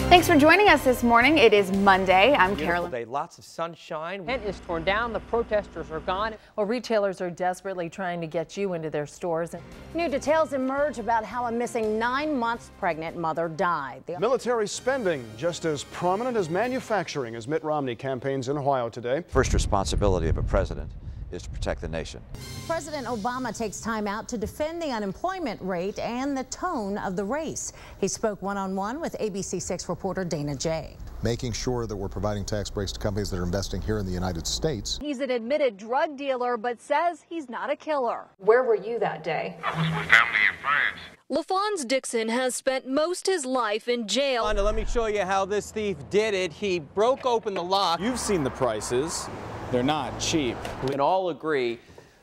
Thanks for joining us this morning. It is Monday. I'm Carolyn. Day. Lots of sunshine. Tent is torn down. The protesters are gone. Well, retailers are desperately trying to get you into their stores. New details emerge about how a missing 9 months pregnant mother died. Military spending just as prominent as manufacturing as Mitt Romney campaigns in Ohio today. First responsibility of a president is to protect the nation. President Obama takes time out to defend the unemployment rate and the tone of the race. He spoke one-on-one with ABC6 reporter Dana J. Making sure that we're providing tax breaks to companies that are investing here in the United States. He's an admitted drug dealer, but says he's not a killer. Where were you that day? I was with family and friends. LaFonz Dixon has spent most his life in jail. Let me show you how this thief did it. He broke open the lock. You've seen the prices. They're not cheap. We can all agree,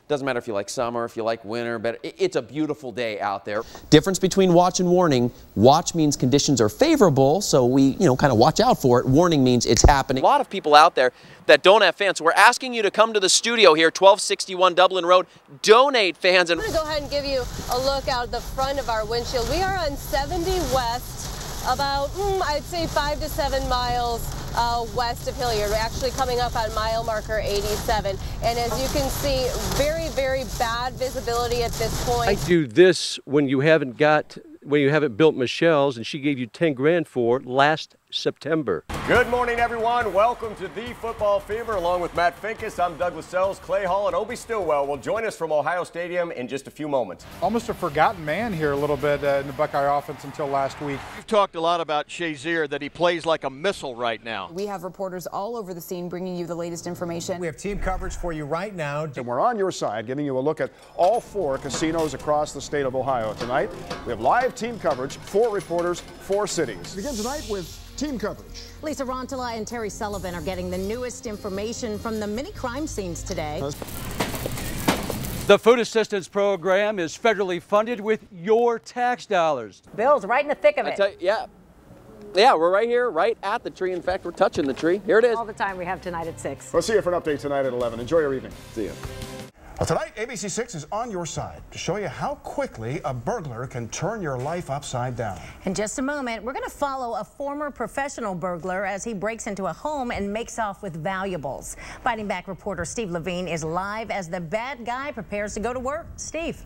doesn't matter if you like summer, if you like winter, but it's a beautiful day out there. Difference between watch and warning. Watch means conditions are favorable, so we, kind of watch out for it. Warning means it's happening. A lot of people out there that don't have fans. So we're asking you to come to the studio here, 1261 Dublin Road. Donate fans. I'm going to go ahead and give you a look out the front of our windshield. We are on 70 West, about, I'd say 5 to 7 miles west of Hilliard. We're actually coming up on mile marker 87. And as you can see, very, very bad visibility at this point. I do this when you haven't built Michelle's, and she gave you 10 grand for last September. Good morning, everyone. Welcome to the Football Fever. Along with Matt Finkus, I'm Douglas Sells. Clay Hall and Obi Stillwell will join us from Ohio Stadium in just a few moments. Almost a forgotten man here a little bit in the Buckeye offense until last week. You've talked a lot about Shazier, that he plays like a missile right now. We have reporters all over the scene bringing you the latest information. We have team coverage for you right now. And we're on your side, giving you a look at all 4 casinos across the state of Ohio tonight. We have live team coverage, 4 reporters, 4 cities. Begin tonight with team coverage. Lisa Rontala and Terry Sullivan are getting the newest information from the many crime scenes today. The Food Assistance Program is federally funded with your tax dollars. Bill's right in the thick of it. Yeah, we're right here, right at the tree. In fact, we're touching the tree. Here it is. All the time we have tonight at 6. We'll see you for an update tonight at 11. Enjoy your evening. See you. Well, tonight, ABC6 is on your side to show you how quickly a burglar can turn your life upside down. In just a moment, we're going to follow a former professional burglar as he breaks into a home and makes off with valuables. Fighting Back reporter Steve Levine is live as the bad guy prepares to go to work. Steve.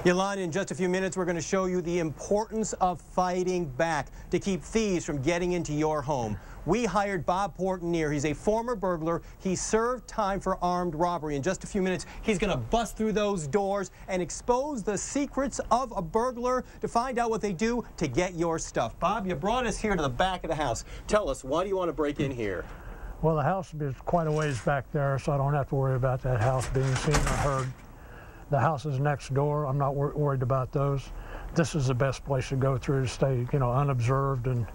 Yolanda, in just a few minutes, we're going to show you the importance of fighting back to keep thieves from getting into your home. We hired Bob Portenier. He's a former burglar. He served time for armed robbery. In just a few minutes, he's going to bust through those doors and expose the secrets of a burglar to find out what they do to get your stuff. Bob, you brought us here to the back of the house. Tell us, why do you want to break in here? Well, the house is quite a ways back there, so I don't have to worry about that house being seen or heard. The houses next door, I'm not worried about those. This is the best place to go through to stay, unobserved and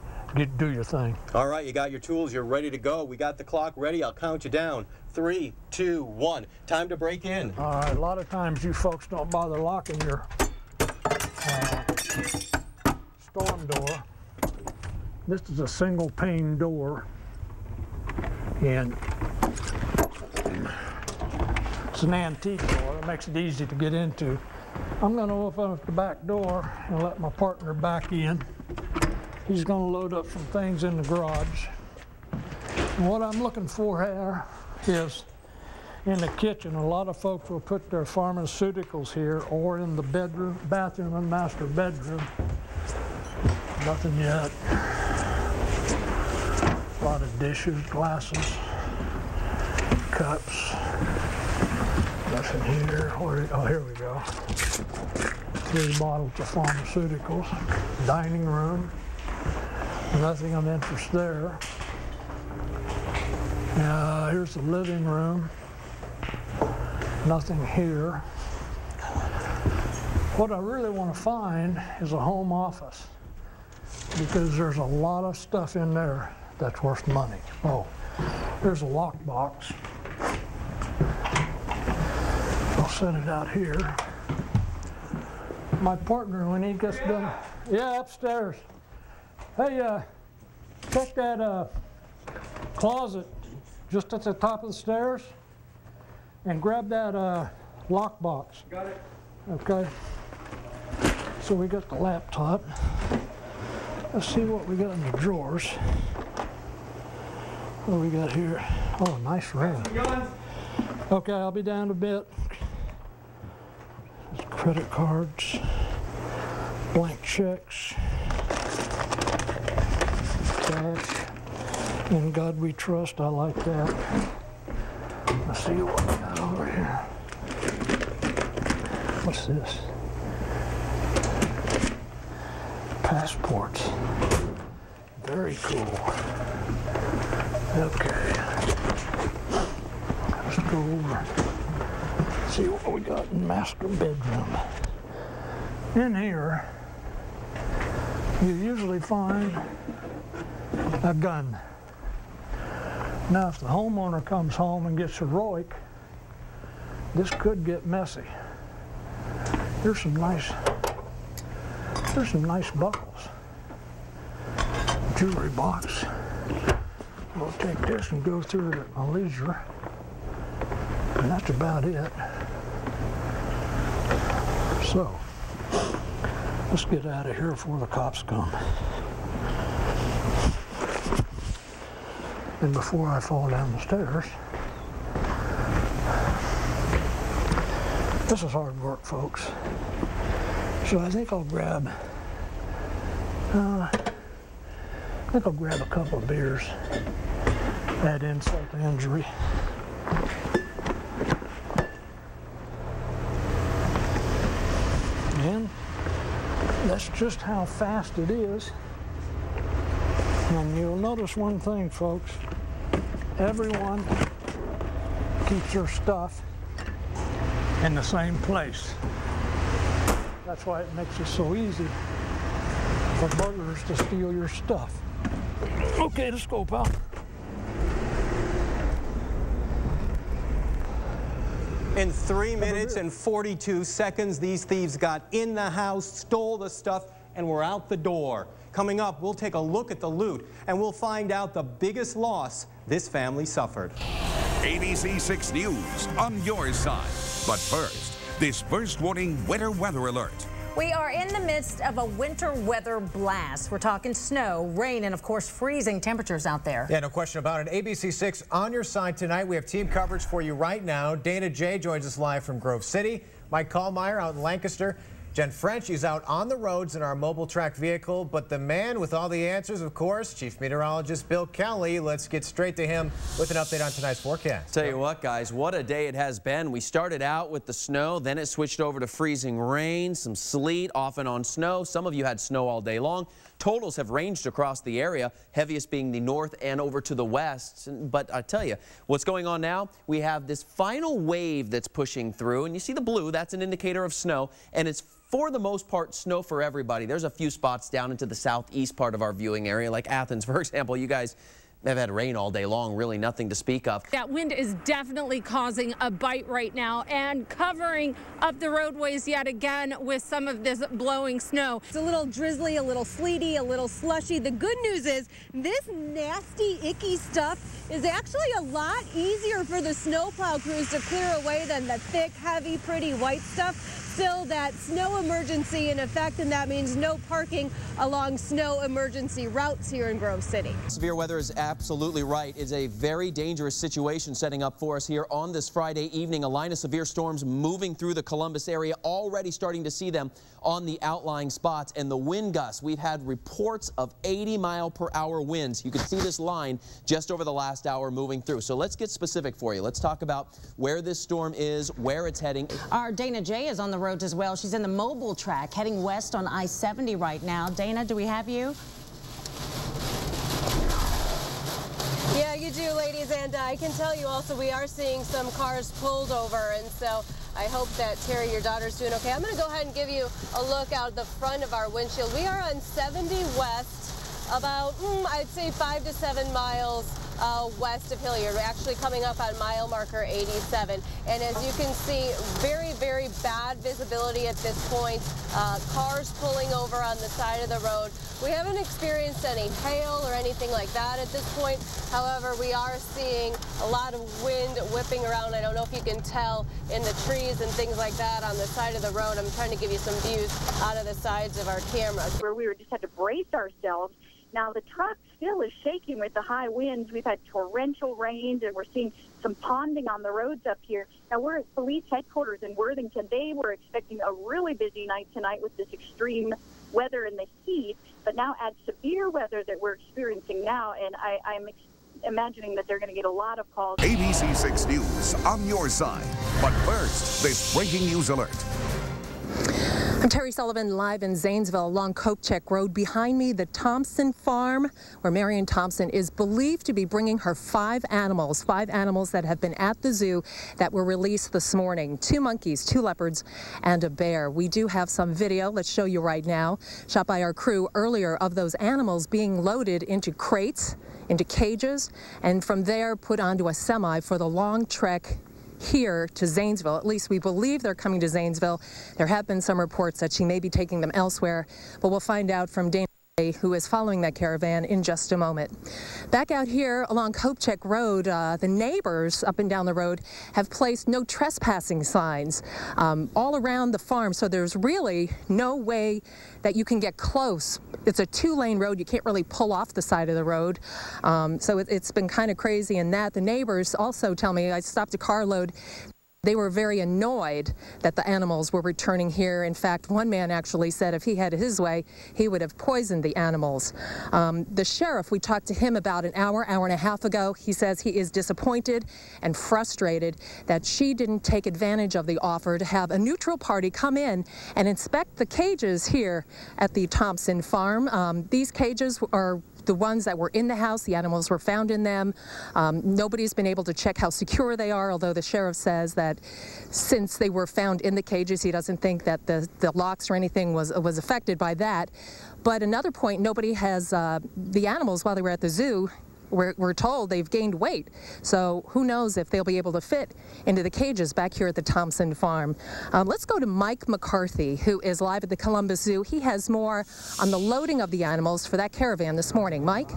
do your thing. All right, you got your tools, you're ready to go. We got the clock ready. I'll count you down. 3, 2, 1. Time to break in. All right, a lot of times you folks don't bother locking your storm door. This is a single pane door, and it's an antique door. It makes it easy to get into. I'm going to open up the back door and let my partner back in. He's going to load up some things in the garage. And what I'm looking for here is in the kitchen. A lot of folks will put their pharmaceuticals here or in the bathroom and master bedroom. Nothing yet. A lot of dishes, glasses, cups. Nothing here. Oh, here we go. 3 bottles of pharmaceuticals. Dining room. Nothing of interest there. Here's the living room. Nothing here. What I really want to find is a home office, because there's a lot of stuff in there that's worth money. Oh, there's a lockbox. I'll set it out here. My partner, when he gets done, upstairs. Hey, check that closet just at the top of the stairs and grab that lockbox. Got it. Okay. So we got the laptop. Let's see what we got in the drawers. What do we got here? Oh, nice ring. Okay, I'll be down a bit. Credit cards, blank checks, cash. In God we trust. I like that. Let's see what we got over here. What's this? Passports. Very cool. Okay. Let's go over. See what we got in the master bedroom. In here, you usually find a gun. Now, if the homeowner comes home and gets heroic, this could get messy. Here's some nice buckles. Jewelry box. We'll take this and go through it at my leisure. And that's about it. So, let's get out of here before the cops come. And before I fall down the stairs. This is hard work, folks. So I think I'll grab a couple of beers. Add insult to injury. And that's just how fast it is. And you'll notice one thing, folks. Everyone keeps their stuff in the same place. That's why it makes it so easy for burglars to steal your stuff. Okay, let's go, pal. In 3 minutes and 42 seconds, these thieves got in the house, stole the stuff, and were out the door. Coming up, we'll take a look at the loot, and we'll find out the biggest loss this family suffered. ABC 6 News on your side. But first, this first warning winter weather alert. We are in the midst of a winter weather blast. We're talking snow, rain, and of course freezing temperatures out there. Yeah, no question about it. ABC 6 on your side tonight. We have team coverage for you right now. Dana J joins us live from Grove City. Mike Kallmeyer out in Lancaster. Jen French is out on the roads in our mobile track vehicle, but the man with all the answers, of course, Chief Meteorologist Bill Kelly. Let's get straight to him with an update on tonight's forecast. Tell you what, guys, what a day it has been. We started out with the snow, then it switched over to freezing rain, some sleet, off and on snow. Some of you had snow all day long. Totals have ranged across the area, heaviest being the north and over to the west. But I tell you, what's going on now? We have this final wave that's pushing through, and you see the blue, that's an indicator of snow, and it's for the most part snow for everybody. There's a few spots down into the southeast part of our viewing area, like Athens, for example. You guys have had rain all day long, really nothing to speak of. That wind is definitely causing a bite right now and covering up the roadways yet again with some of this blowing snow. It's a little drizzly, a little sleety, a little slushy. The good news is this nasty, icky stuff is actually a lot easier for the snowplow crews to clear away than the thick, heavy, pretty white stuff. Still, that snow emergency in effect, and that means no parking along snow emergency routes here in Grove City. Severe weather is absolutely right. It's a very dangerous situation setting up for us here on this Friday evening. A line of severe storms moving through the Columbus area, already starting to see them on the outlying spots. And the wind gusts, we've had reports of 80-mile-per-hour winds. You can see this line just over the last hour moving through. So let's get specific for you. Let's talk about where this storm is, where it's heading. Our Dana J is on the road as well. She's in the mobile track heading west on I-70 right now. Dana, do we have you? Yeah, you do, ladies, and I can tell you also we are seeing some cars pulled over, and so I hope that Terry, your daughter's doing okay. I'm going to go ahead and give you a look out the front of our windshield. We are on 70 west, about, I'd say 5 to 7 miles west of Hilliard. We're actually coming up on mile marker 87. And as you can see, very, very bad visibility at this point. Cars pulling over on the side of the road. We haven't experienced any hail or anything like that at this point. However, we are seeing a lot of wind whipping around. I don't know if you can tell in the trees and things like that on the side of the road. I'm trying to give you some views out of the sides of our cameras. Where we just had to brace ourselves. Now the truck still is shaking with the high winds. We've had torrential rains, and we're seeing some ponding on the roads up here. Now we're at police headquarters in Worthington. They were expecting a really busy night tonight with this extreme weather and the heat, but now add severe weather that we're experiencing now, and I'm imagining that they're going to get a lot of calls. ABC 6 News on your side. But first, this breaking news alert. I'm Terry Sullivan, live in Zanesville along Kopechek Road. Behind me, the Thompson farm, where Marion Thompson is believed to be bringing her five animals that have been at the zoo that were released this morning. 2 monkeys, 2 leopards, and a bear. We do have some video, let's show you right now, shot by our crew earlier, of those animals being loaded into crates, into cages, and from there put onto a semi for the long trek here to Zanesville. At least we believe they're coming to Zanesville. There have been some reports that she may be taking them elsewhere, but we'll find out from Dana, who is following that caravan, in just a moment. Back out here along Kopechek Road, the neighbors up and down the road have placed no trespassing signs all around the farm, so there's really no way that you can get close. It's a 2-lane road. You can't really pull off the side of the road, so it's been kind of crazy in that. The neighbors also tell me, I stopped a carload, they were very annoyed that the animals were returning here. In fact, one man actually said if he had his way, he would have poisoned the animals. The sheriff, we talked to him about an hour and a half ago. He says he is disappointed and frustrated that she didn't take advantage of the offer to have a neutral party come in and inspect the cages here at the Thompson farm. These cages are the ones that were in the house. The animals were found in them. Nobody's been able to check how secure they are, although the sheriff says that since they were found in the cages, he doesn't think that the locks or anything was affected by that. But another point, nobody has, the animals while they were at the zoo, we're told they've gained weight. So who knows if they'll be able to fit into the cages back here at the Thompson farm. Let's go to Mike McCarthy, who is live at the Columbus Zoo. He has more on the loading of the animals for that caravan this morning. Mike?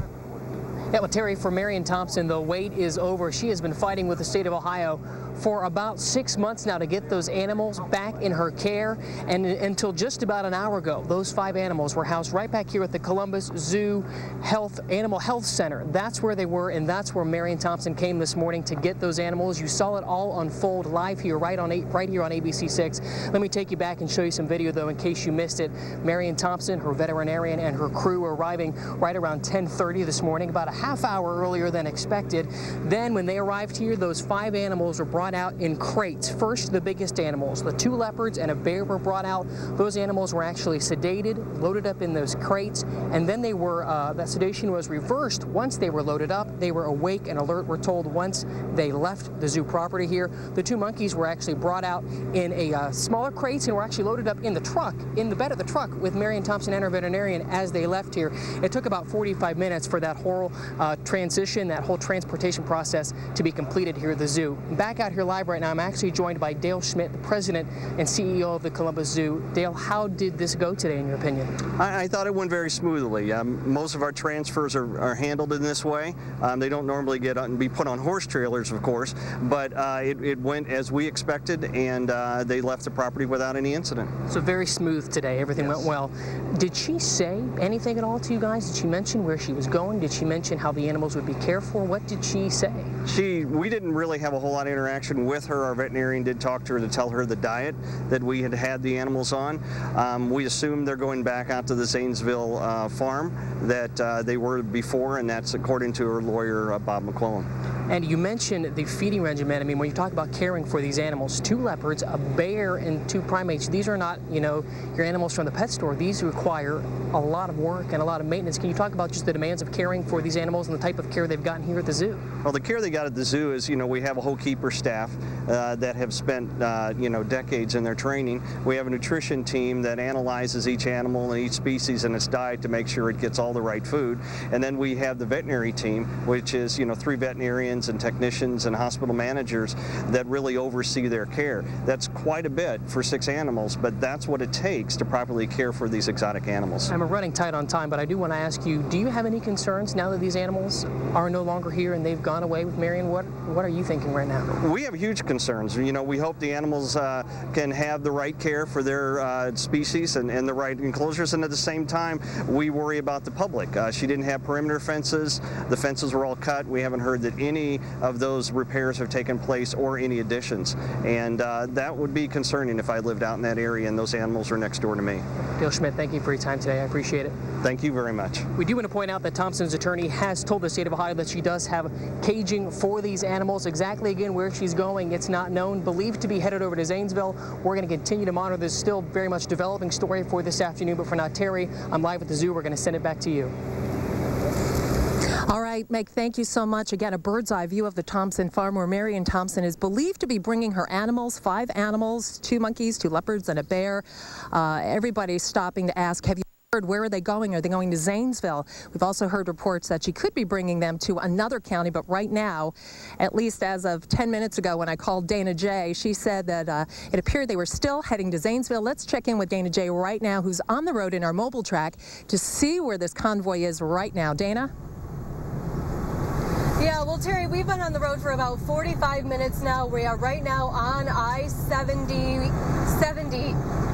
Yeah, well, Terry, for Marion Thompson, the wait is over. She has been fighting with the state of Ohio for about 6 months now to get those animals back in her care. And until just about an hour ago, those 5 animals were housed right back here at the Columbus Zoo Animal Health Center. That's where they were, and that's where Marion Thompson came this morning to get those animals. You saw it all unfold live here, right here on ABC 6. Let me take you back and show you some video, though, in case you missed it. Marion Thompson, her veterinarian, and her crew are arriving right around 10:30 this morning, about a half hour earlier than expected. Then when they arrived here, those 5 animals were brought out in crates. First, the biggest animals, the 2 leopards and a bear, were brought out. Those animals were actually sedated, loaded up in those crates, and then they were, that sedation was reversed once they were loaded up. They were awake and alert, we're told, once they left the zoo property here. The 2 monkeys were actually brought out in a smaller crates and were actually loaded up in the truck, in the bed of the truck, with Marion Thompson and her veterinarian as they left here. It took about 45 minutes for that whole transition, that whole transportation process to be completed here at the zoo. Back out here live right now, I'm actually joined by Dale Schmidt, the president and CEO of the Columbus Zoo. Dale, how did this go today, in your opinion? I thought it went very smoothly. Most of our transfers are handled in this way. They don't normally be put on horse trailers, of course, but it went as we expected, and they left the property without any incident. So very smooth today. Everything went well. Did she say anything at all to you guys? Did she mention where she was going? Did she mention how the animals would be cared for? What did she say? We didn't really have a whole lot of interaction with her. Our veterinarian did talk to her to tell her the diet that we had the animals on. We assume they're going back out to the Zanesville farm that they were before, and that's according to her lawyer, Bob McClellan. And you mentioned the feeding regimen. I mean, when you talk about caring for these animals, 2 leopards, a bear, and 2 primates, these are not, your animals from the pet store. These require a lot of work and a lot of maintenance. Can you talk about just the demands of caring for these animals and the type of care they've gotten here at the zoo? Well, the care they got at the zoo is, we have a whole keeper staff staff that have spent you know, decades in their training. We have a nutrition team that analyzes each animal and each species and its diet to make sure it gets all the right food. And then we have the veterinary team, which is, you know, 3 veterinarians and technicians and hospital managers that really oversee their care. That's quite a bit for 6 animals, but that's what it takes to properly care for these exotic animals. I'm running tight on time, but I do want to ask you, do you have any concerns now that these animals are no longer here and they've gone away with Marion? What are you thinking right now? We have huge concerns. You know, we hope the animals can have the right care for their species and the right enclosures, and at the same time, we worry about the public. She didn't have perimeter fences. The fences were all cut. We haven't heard that any of those repairs have taken place or any additions, and that would be concerning if I lived out in that area and those animals were next door to me. Dale Schmidt, thank you for your time today. I appreciate it. Thank you very much. We do want to point out that Thompson's attorney has told the state of Ohio that she does have caging for these animals. Exactly, again, where she's going, it's not known. Believed to be headed over to Zanesville. We're going to continue to monitor this still very much developing story for this afternoon, but for now, Terry, I'm live at the zoo. We're going to send it back to you. All right, Meg, thank you so much. Again, a bird's eye view of the Thompson farm where Marion Thompson is believed to be bringing her animals, 5 animals, 2 monkeys, 2 leopards, and a bear. Everybody's stopping to ask, have you heard where are they going? Are they going to Zanesville? We've also heard reports that she could be bringing them to another county, but right now, at least as of 10 minutes ago when I called Dana J, she said that it appeared they were still heading to Zanesville. Let's check in with Dana J right now, who's on the road in our mobile track to see where this convoy is right now. Dana? Yeah, well, Terry, we've been on the road for about 45 minutes now. We are right now on I-70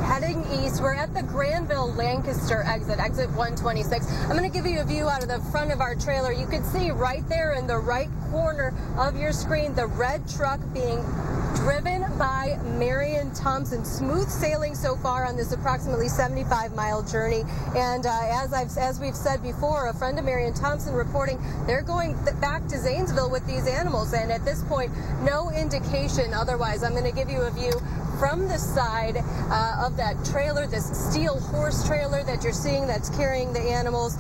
heading east. We're at the Granville-Lancaster exit 126. I'm going to give you a view out of the front of our trailer. You can see right there in the right corner of your screen the red truck being driven by Marion Thompson. Smooth sailing so far on this approximately 75-mile journey. And as we've said before, a friend of Marion Thompson reporting they're going back to Zanesville with these animals. And at this point, no indication otherwise. I'm going to give you a view from the side of that trailer, this steel horse trailer that you're seeing that's carrying the animals.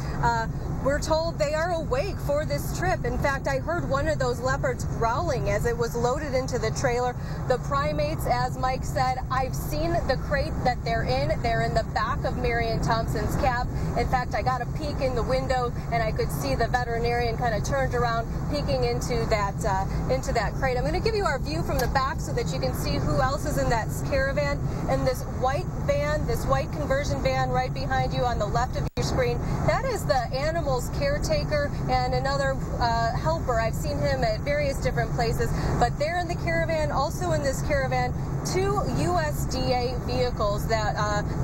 We're told they are awake for this trip. In fact, I heard one of those leopards growling as it was loaded into the trailer. The primates, as Mike said, I've seen the crate that they're in. They're in the back of Marion Thompson's cab. In fact, I got a peek in the window and I could see the veterinarian kind of turned around, peeking into that crate. I'm going to give you our view from the back so that you can see who else is in that caravan. And this white van, this white conversion van right behind you on the left of your screen, that is the animals caretaker and another helper. I've seen him at various different places, but they're in the caravan. Also in this caravan, 2 USDA vehicles that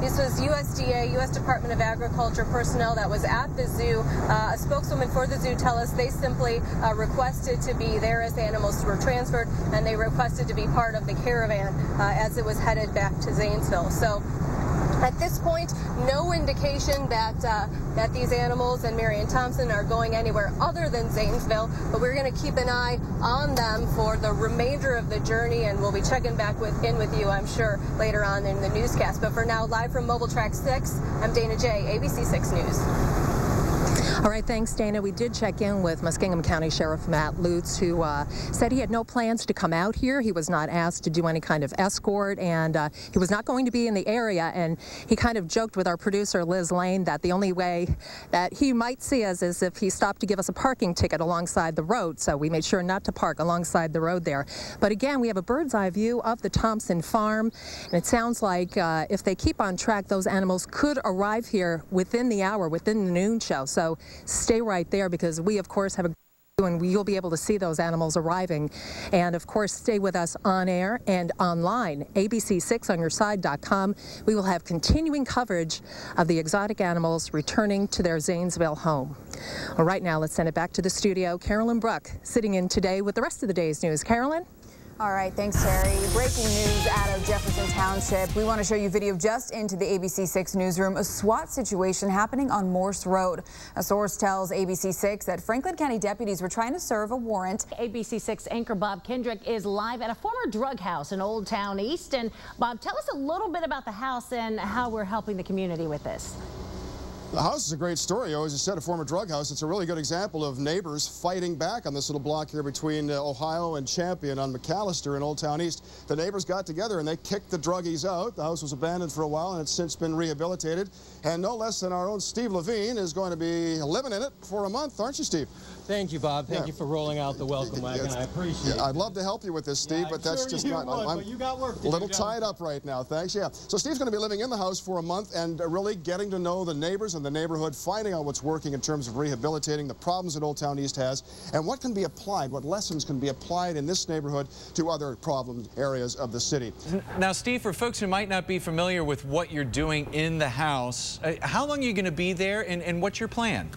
this was USDA, U.S. Department of Agriculture personnel that was at the zoo. A spokeswoman for the zoo tell us they simply requested to be there as the animals were transferred, and they requested to be part of the caravan as it was headed back to Zanesville. So at this point, no indication that that these animals and Marion Thompson are going anywhere other than Zanesville, but we're going to keep an eye on them for the remainder of the journey, and we'll be checking back in with you, I'm sure, later on in the newscast. But for now, live from Mobile Track 6, I'm Dana J, ABC 6 News. All right, thanks, Dana. We did check in with Muskingum County Sheriff Matt Lutz, who said he had no plans to come out here. He was not asked to do any kind of escort, and he was not going to be in the area. And he kind of joked with our producer, Liz Lane, that the only way that he might see us is if he stopped to give us a parking ticket alongside the road. So we made sure not to park alongside the road there. But again, we have a bird's eye view of the Thompson farm, and it sounds like if they keep on track, those animals could arrive here within the hour, within the noon show. So stay right there, because we, of course, have a and you'll be able to see those animals arriving. And of course, stay with us on air and online, abc6onyourside.com. We will have continuing coverage of the exotic animals returning to their Zanesville home. Well, right now, let's send it back to the studio. Carolyn Bruck sitting in today with the rest of the day's news. Carolyn? All right, thanks, Terry. Breaking news out of Jefferson Township. We want to show you video just into the ABC 6 newsroom. A SWAT situation happening on Morse Road. A source tells ABC 6 that Franklin County deputies were trying to serve a warrant. ABC 6 anchor Bob Kendrick is live at a former drug house in Old Town East. And Bob, tell us a little bit about the house and how we're helping the community with this. The house is a great story. As you said, a former drug house. It's a really good example of neighbors fighting back on this little block here between Ohio and Champion on McAllister in Old Town East. The neighbors got together and they kicked the druggies out. The house was abandoned for a while and it's since been rehabilitated. And no less than our own Steve Levine is going to be living in it for a month, aren't you, Steve? Thank you, Bob. Thank you for rolling out the welcome wagon. I appreciate it. I'd love to help you with this, Steve, but that's just not. I'm but you got work to a little tied up right now. Thanks. Yeah. So Steve's going to be living in the house for a month and really getting to know the neighbors and the neighborhood, finding out what's working in terms of rehabilitating, the problems that Old Town East has, and what can be applied, what lessons can be applied in this neighborhood to other problem areas of the city. Now, Steve, for folks who might not be familiar with what you're doing in the house, how long are you going to be there and what's your plan?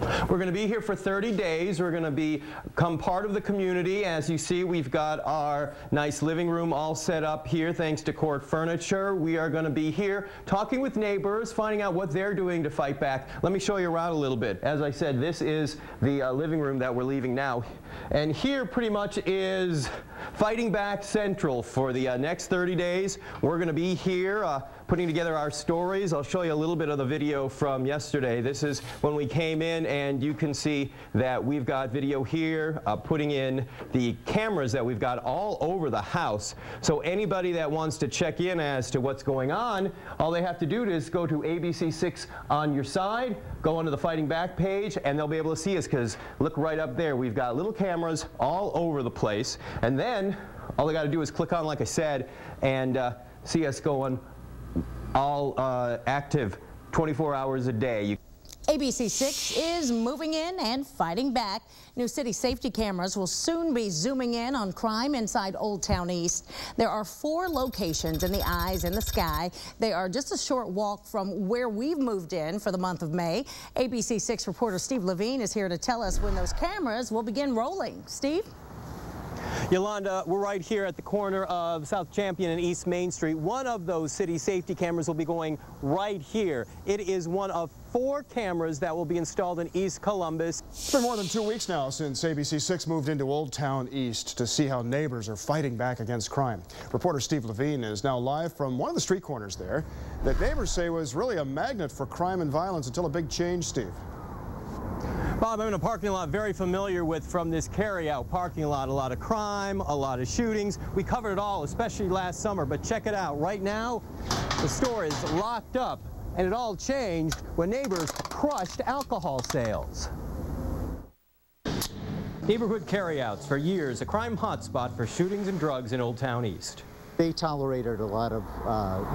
We're going to be here for 30 days. We're going to become part of the community. As you see, we've got our nice living room all set up here thanks to Court Furniture. We are going to be here talking with neighbors, finding out what they're doing to fight back. Let me show you around a little bit. As I said, this is the living room that we're leaving now. And here pretty much is Fighting Back Central for the next 30 days. We're going to be here putting together our stories. I'll show you a little bit of the video from yesterday. This is when we came in, and you can see that we've got video here putting in the cameras that we've got all over the house. So anybody that wants to check in as to what's going on, all they have to do is go to ABC6 on your side, go onto the Fighting Back page, and they'll be able to see us, because look right up there. We've got little cameras all over the place. And then all they got to do is click on, like I said, and see us going all active 24 hours a day. ABC6 is moving in and fighting back. New city safety cameras will soon be zooming in on crime inside Old Town East. There are 4 locations in the eyes in the sky. They are just a short walk from where we've moved in for the month of May. ABC6 reporter Steve Levine is here to tell us when those cameras will begin rolling. Steve? Yolanda, we're right here at the corner of South Champion and East Main Street. One of those city safety cameras will be going right here. It is one of 4 cameras that will be installed in East Columbus. It's been more than 2 weeks now since ABC6 moved into Old Town East to see how neighbors are fighting back against crime. Reporter Steve Levine is now live from one of the street corners there that neighbors say was really a magnet for crime and violence until a big change, Steve. Bob, I'm in a parking lot very familiar with from this carry-out parking lot. A lot of crime, a lot of shootings. We covered it all, especially last summer. But check it out. Right now, the store is locked up, and it all changed when neighbors crushed alcohol sales. Neighborhood carryouts for years, a crime hotspot for shootings and drugs in Old Town East. They tolerated a lot of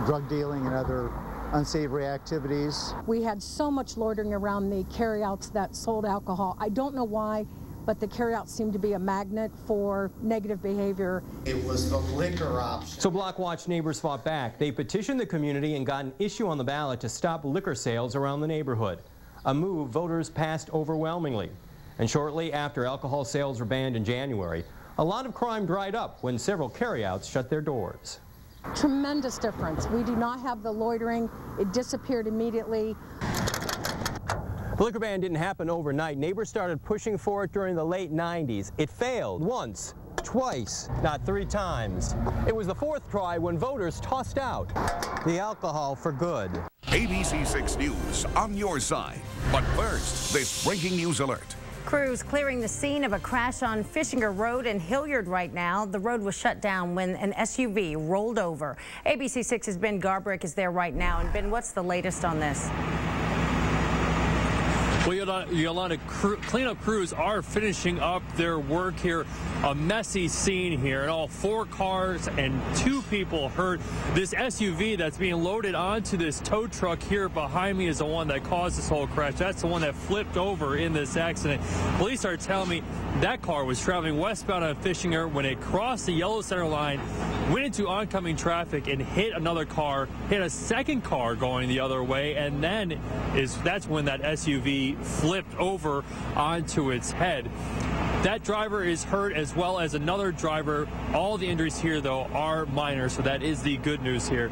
drug dealing and other unsavory activities. We had so much loitering around the carryouts that sold alcohol. I don't know why, but the carryouts seemed to be a magnet for negative behavior. It was the liquor option. So Block Watch neighbors fought back. They petitioned the community and got an issue on the ballot to stop liquor sales around the neighborhood, a move voters passed overwhelmingly. And shortly after alcohol sales were banned in January, a lot of crime dried up when several carryouts shut their doors. Tremendous difference. We do not have the loitering. It disappeared immediately. The liquor ban didn't happen overnight. Neighbors started pushing for it during the late 90s. It failed once, twice, not 3 times. It was the 4th try when voters tossed out the alcohol for good. ABC6 News on your side. But first, this breaking news alert. Crews clearing the scene of a crash on Fishinger Road in Hilliard right now. The road was shut down when an SUV rolled over. ABC6's Ben Garbrick is there right now. And Ben, what's the latest on this? Well, Yolanda, cleanup crews are finishing up their work here. A messy scene here, and all 4 cars and 2 people hurt. This SUV that's being loaded onto this tow truck here behind me is the one that caused this whole crash. That's the one that flipped over in this accident. Police are telling me that car was traveling westbound on Fishinger when it crossed the yellow center line, went into oncoming traffic and hit another car, hit a second car going the other way, and then that's when that SUV flipped over onto its head. That driver is hurt as well as another driver. All the injuries here, though, are minor, so that is the good news here.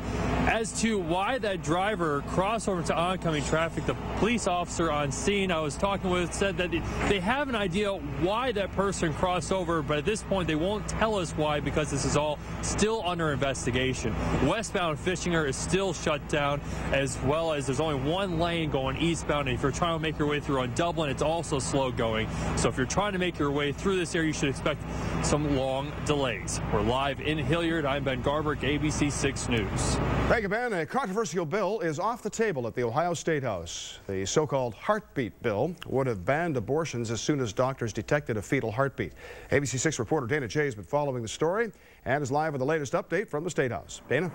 As to why that driver crossed over to oncoming traffic, the police officer on scene I was talking with said that they have an idea why that person crossed over, but at this point they won't tell us why because this is all still under investigation. Westbound Fishinger is still shut down, as well as there's only one lane going eastbound, and if you're trying to make your way through on Dublin, it's also slow going. So if you're trying to make your way through this area, you should expect some long delays. We're live in Hilliard. I'm Ben Garber, ABC 6 News. Thank you, Ben. A controversial bill is off the table at the Ohio State House. The so-called heartbeat bill would have banned abortions as soon as doctors detected a fetal heartbeat. ABC 6 reporter Dana Jay has been following the story and is live with the latest update from the State House. Dana?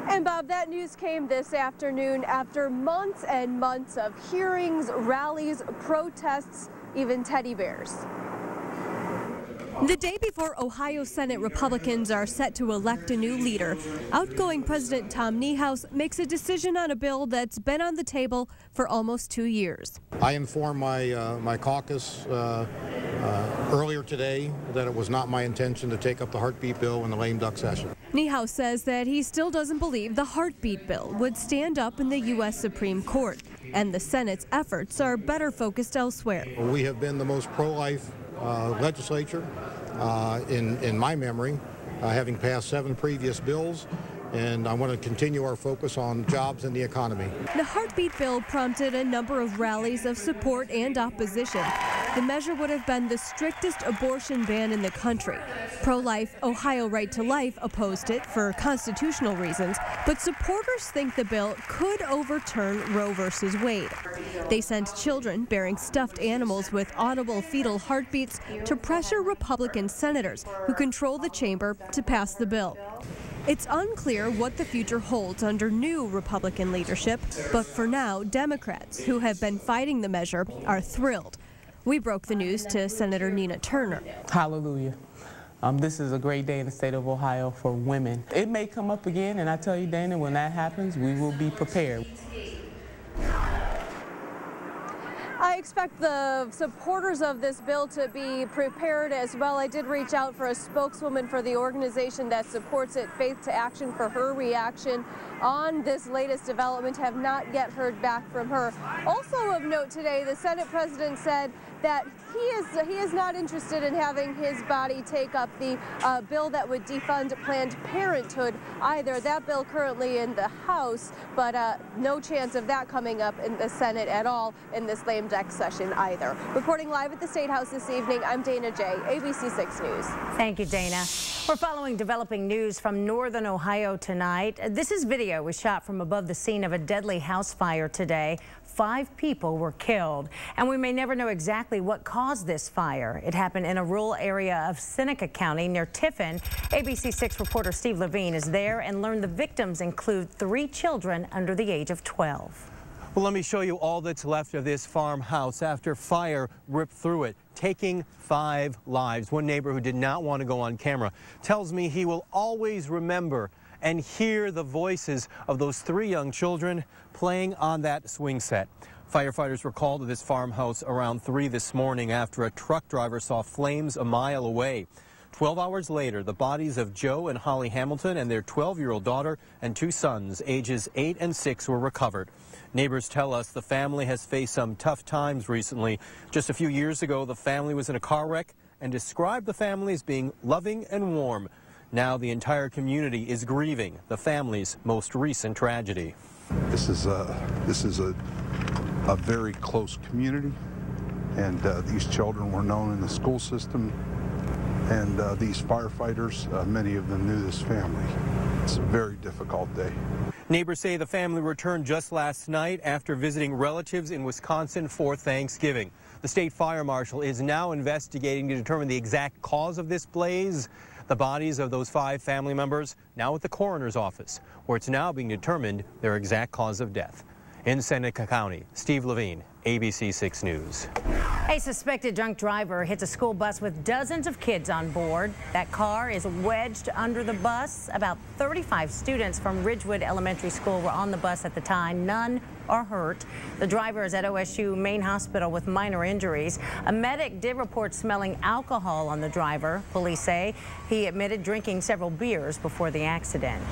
And Bob, that news came this afternoon after months and months of hearings, rallies, protests, even teddy bears. The day before Ohio Senate Republicans are set to elect a new leader, outgoing President Tom Niehaus makes a decision on a bill that's been on the table for almost 2 years. I informed my caucus earlier today that it was not my intention to take up the heartbeat bill in the lame duck session. Niehaus says that he still doesn't believe the heartbeat bill would stand up in the U.S. Supreme Court, and the Senate's efforts are better focused elsewhere. We have been the most pro-life legislature in my memory, having passed 7 previous bills, and I want to continue our focus on jobs and the economy. The heartbeat bill prompted a number of rallies of support and opposition. The measure would have been the strictest abortion ban in the country. Pro-life Ohio Right to Life opposed it for constitutional reasons, but supporters think the bill could overturn Roe versus Wade. They sent children bearing stuffed animals with audible fetal heartbeats to pressure Republican senators who control the chamber to pass the bill. It's unclear what the future holds under new Republican leadership, but for now, Democrats who have been fighting the measure are thrilled. We broke the news to Senator Nina Turner. Hallelujah. This is a great day in the state of Ohio for women. It may come up again, and I tell you, Dana, when that happens, we will be prepared. I expect the supporters of this bill to be prepared as well. I did reach out for a spokeswoman for the organization that supports it, Faith to Action, for her reaction on this latest development. Have not yet heard back from her. Also of note today, the Senate president said that he is not interested in having his body take up the bill that would defund Planned Parenthood either. That bill currently in the House, but no chance of that coming up in the Senate at all in this lame duck session either. Reporting live at the State House this evening, I'm Dana Jay, ABC 6 News. Thank you, Dana. We're following developing news from northern Ohio tonight. This is video was shot from above the scene of a deadly house fire today. 5 people were killed, and we may never know exactly what caused this fire. It happened in a rural area of Seneca County near Tiffin. ABC 6 reporter Steve Levine is there and learned the victims include 3 children under the age of 12. Well, let me show you all that's left of this farmhouse after fire ripped through it, taking 5 lives. One neighbor who did not want to go on camera tells me he will always remember and hear the voices of those 3 young children playing on that swing set. Firefighters were called to this farmhouse around 3 this morning after a truck driver saw flames a mile away. 12 hours later, the bodies of Joe and Holly Hamilton and their 12-year-old daughter and 2 sons, ages 8 and 6, were recovered. Neighbors tell us the family has faced some tough times recently. Just a few years ago, the family was in a car wreck and described the family as being loving and warm. Now the entire community is grieving the family's most recent tragedy. This is a very close community, and these children were known in the school system, and these firefighters, many of them knew this family. It's a very difficult day. Neighbors say the family returned just last night after visiting relatives in Wisconsin for Thanksgiving. The state fire marshal is now investigating to determine the exact cause of this blaze. The bodies of those 5 family members now at the coroner's office, where it's now being determined their exact cause of death. In Seneca County, Steve Levine, ABC 6 News. A suspected drunk driver hits a school bus with dozens of kids on board. That car is wedged under the bus. About 35 students from Ridgewood Elementary School were on the bus at the time. None are hurt. The driver is at OSU Main Hospital with minor injuries. A medic did report smelling alcohol on the driver. Police say he admitted drinking several beers before the accident.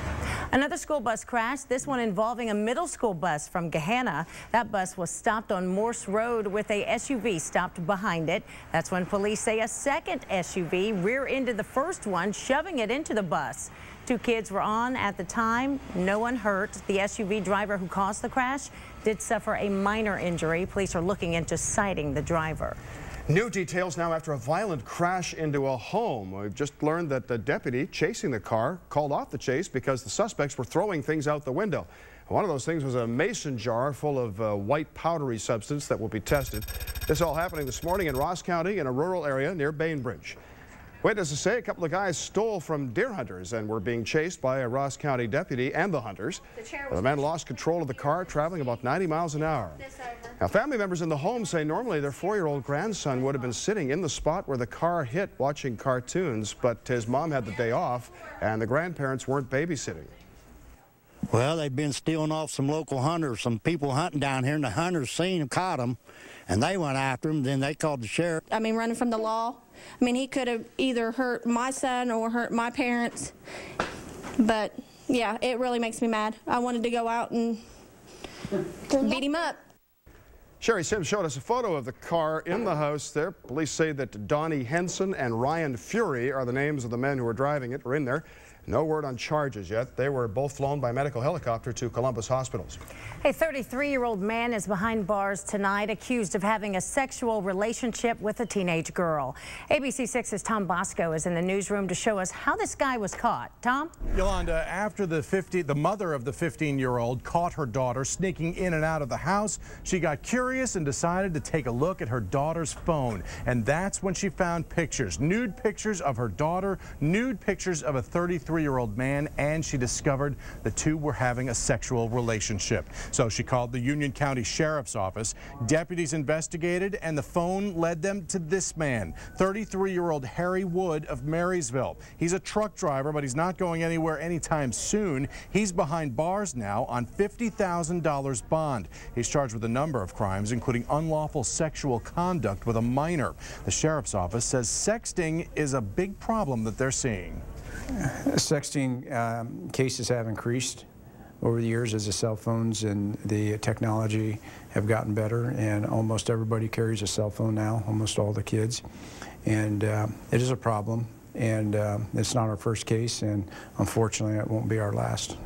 Another school bus crash, this one involving a middle school bus from Gahanna. That bus was stopped on Morse Road with a SUV stopped behind it. That's when police say a second SUV rear-ended the first one, shoving it into the bus. 2 kids were on at the time. No one hurt. The SUV driver who caused the crash did suffer a minor injury. Police are looking into citing the driver. New details now after a violent crash into a home. We've just learned that the deputy chasing the car called off the chase because the suspects were throwing things out the window. One of those things was a mason jar full of white powdery substance that will be tested. This all happening this morning in Ross County in a rural area near Bainbridge. Witnesses say a couple of guys stole from deer hunters and were being chased by a Ross County deputy and the hunters. The men lost control of the car, traveling about 90 miles an hour. Now, family members in the home say normally their 4-year-old grandson would have been sitting in the spot where the car hit watching cartoons, but his mom had the day off and the grandparents weren't babysitting. Well, they've been stealing off some local hunters, some people hunting down here, and the hunters seen them, caught them, and they went after them. Then they called the sheriff. I mean, running from the law. I mean, he could have either hurt my son or hurt my parents. But, yeah, it really makes me mad. I wanted to go out and beat him up. Sherry Sims showed us a photo of the car in the house there. Police say that Donnie Henson and Ryan Fury are the names of the men who were driving it, or in there. No word on charges yet. They were both flown by medical helicopter to Columbus hospitals. A 33-year-old man is behind bars tonight, accused of having a sexual relationship with a teenage girl. ABC 6's Tom Bosco is in the newsroom to show us how this guy was caught. Tom? Yolanda, after the mother of the 15-year-old caught her daughter sneaking in and out of the house, she got curious and decided to take a look at her daughter's phone. And that's when she found pictures, nude pictures of her daughter, nude pictures of a 33-year-old man, and she discovered the two were having a sexual relationship. So she called the Union County Sheriff's Office. Deputies investigated, and the phone led them to this man, 33-year-old Harry Wood of Marysville. He's a truck driver, but he's not going anywhere anytime soon. He's behind bars now on $50,000 bond. He's charged with a number of crimes, including unlawful sexual conduct with a minor. The Sheriff's Office says sexting is a big problem that they're seeing. Sexting cases have increased over the years as the cell phones and the technology have gotten better, and almost everybody carries a cell phone now, almost all the kids. And it is a problem, and it's not our first case, and unfortunately it won't be our last.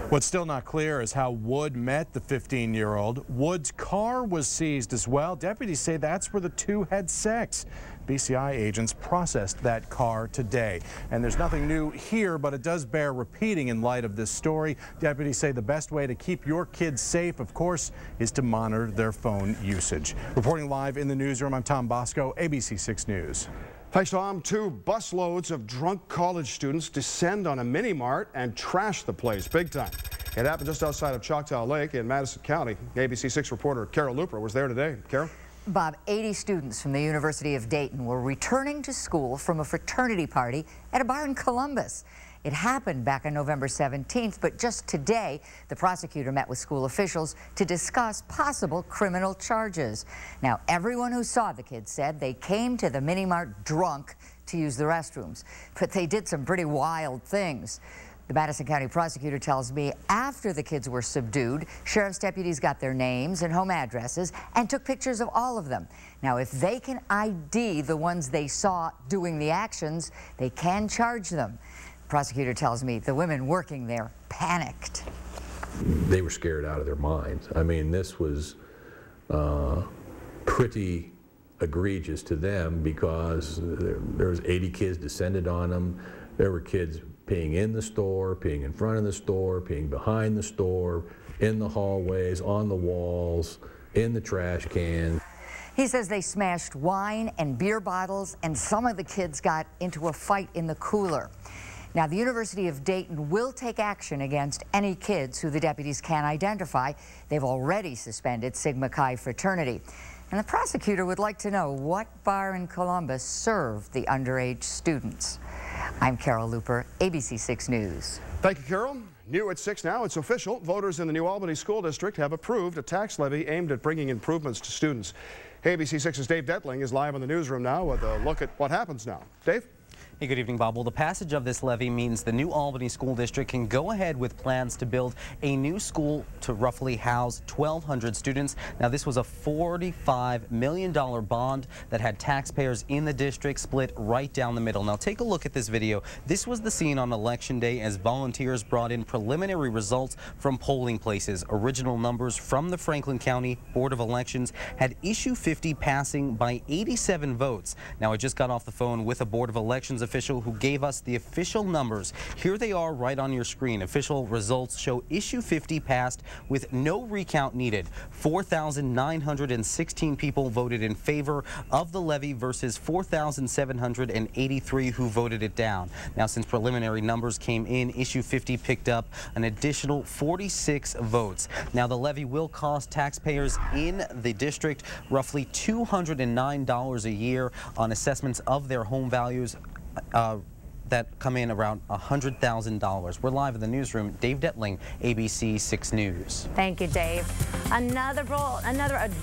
What's still not clear is how Wood met the 15-year-old. Wood's car was seized as well. Deputies say that's where the two had sex. BCI agents processed that car today. And there's nothing new here, but it does bear repeating in light of this story. Deputies say the best way to keep your kids safe, of course, is to monitor their phone usage. Reporting live in the newsroom, I'm Tom Bosco, ABC 6 News. Thanks, Tom. 2 busloads of drunk college students descend on a mini-mart and trash the place big time. It happened just outside of Choctaw Lake in Madison County. ABC 6 reporter Carol Looper was there today. Carol? Bob, 80 students from the University of Dayton were returning to school from a fraternity party at a bar in Columbus. It happened back on November 17th, but just today, the prosecutor met with school officials to discuss possible criminal charges. Now, everyone who saw the kids said they came to the mini-mart drunk to use the restrooms, but they did some pretty wild things. The Madison County prosecutor tells me after the kids were subdued, sheriff's deputies got their names and home addresses and took pictures of all of them. Now, if they can ID the ones they saw doing the actions, they can charge them. The prosecutor tells me the women working there panicked. They were scared out of their minds. I mean, this was pretty egregious to them because there was 80 kids descended on them. There were kids peeing in the store, peeing in front of the store, peeing behind the store, in the hallways, on the walls, in the trash cans. He says they smashed wine and beer bottles, and some of the kids got into a fight in the cooler. Now, the University of Dayton will take action against any kids who the deputies can identify. They've already suspended Sigma Chi Fraternity. And the prosecutor would like to know what bar in Columbus served the underage students. I'm Carol Looper, ABC 6 News. Thank you, Carol. New at 6 now, it's official. Voters in the New Albany School District have approved a tax levy aimed at bringing improvements to students. ABC6's Dave Detling is live in the newsroom now with a look at what happens now. Dave? Hey, good evening, Bob. Well, the passage of this levy means the New Albany School District can go ahead with plans to build a new school to roughly house 1,200 students. Now, this was a $45 million bond that had taxpayers in the district split right down the middle. Now, take a look at this video. This was the scene on Election Day as volunteers brought in preliminary results from polling places. Original numbers from the Franklin County Board of Elections had issue 50 passing by 87 votes. Now, I just got off the phone with a Board of Elections official who gave us the official numbers. Here they are right on your screen. Official results show issue 50 passed with no recount needed. 4,916 people voted in favor of the levy versus 4,783 who voted it down. Now, since preliminary numbers came in, issue 50 picked up an additional 46 votes. Now, the levy will cost taxpayers in the district roughly $209 a year on assessments of their home values that come in around $100,000. We're live in the newsroom. Dave Detling, ABC 6 News. Thank you, Dave. Another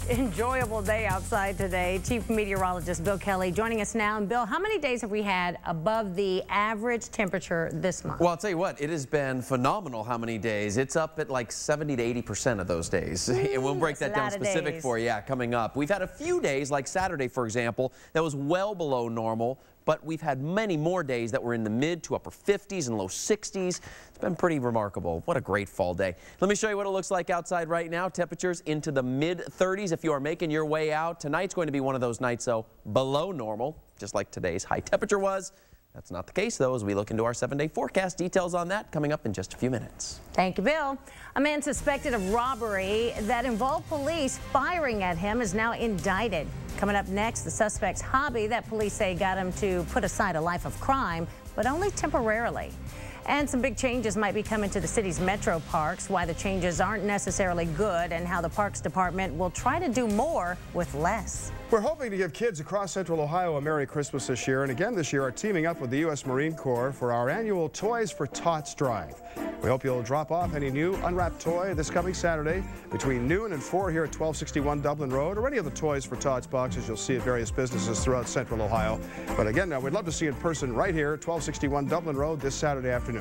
enjoyable day outside today. Chief Meteorologist Bill Kelly joining us now. And Bill, how many days have we had above the average temperature this month? Well, I'll tell you what, it has been phenomenal how many days. It's up at like 70 to 80% of those days. And we'll break that down specific for you coming up. We've had a few days, like Saturday, for example, that was well below normal. But we've had many more days that were in the mid to upper 50s and low 60s. It's been pretty remarkable. What a great fall day. Let me show you what it looks like outside right now. Temperatures into the mid 30s if you are making your way out. Tonight's going to be one of those nights, though, below normal, just like today's high temperature was. That's not the case, though, as we look into our 7-day forecast. Details on that coming up in just a few minutes. Thank you, Bill. A man suspected of robbery that involved police firing at him is now indicted. Coming up next, the suspect's hobby that police say got him to put aside a life of crime, but only temporarily. And some big changes might be coming to the city's metro parks, why the changes aren't necessarily good, and how the Parks Department will try to do more with less. We're hoping to give kids across Central Ohio a Merry Christmas this year, and again this year are teaming up with the U.S. Marine Corps for our annual Toys for Tots drive. We hope you'll drop off any new unwrapped toy this coming Saturday between noon and 4 here at 1261 Dublin Road, or any of the Toys for Tots boxes you'll see at various businesses throughout Central Ohio. But again, we'd love to see you in person right here at 1261 Dublin Road this Saturday afternoon.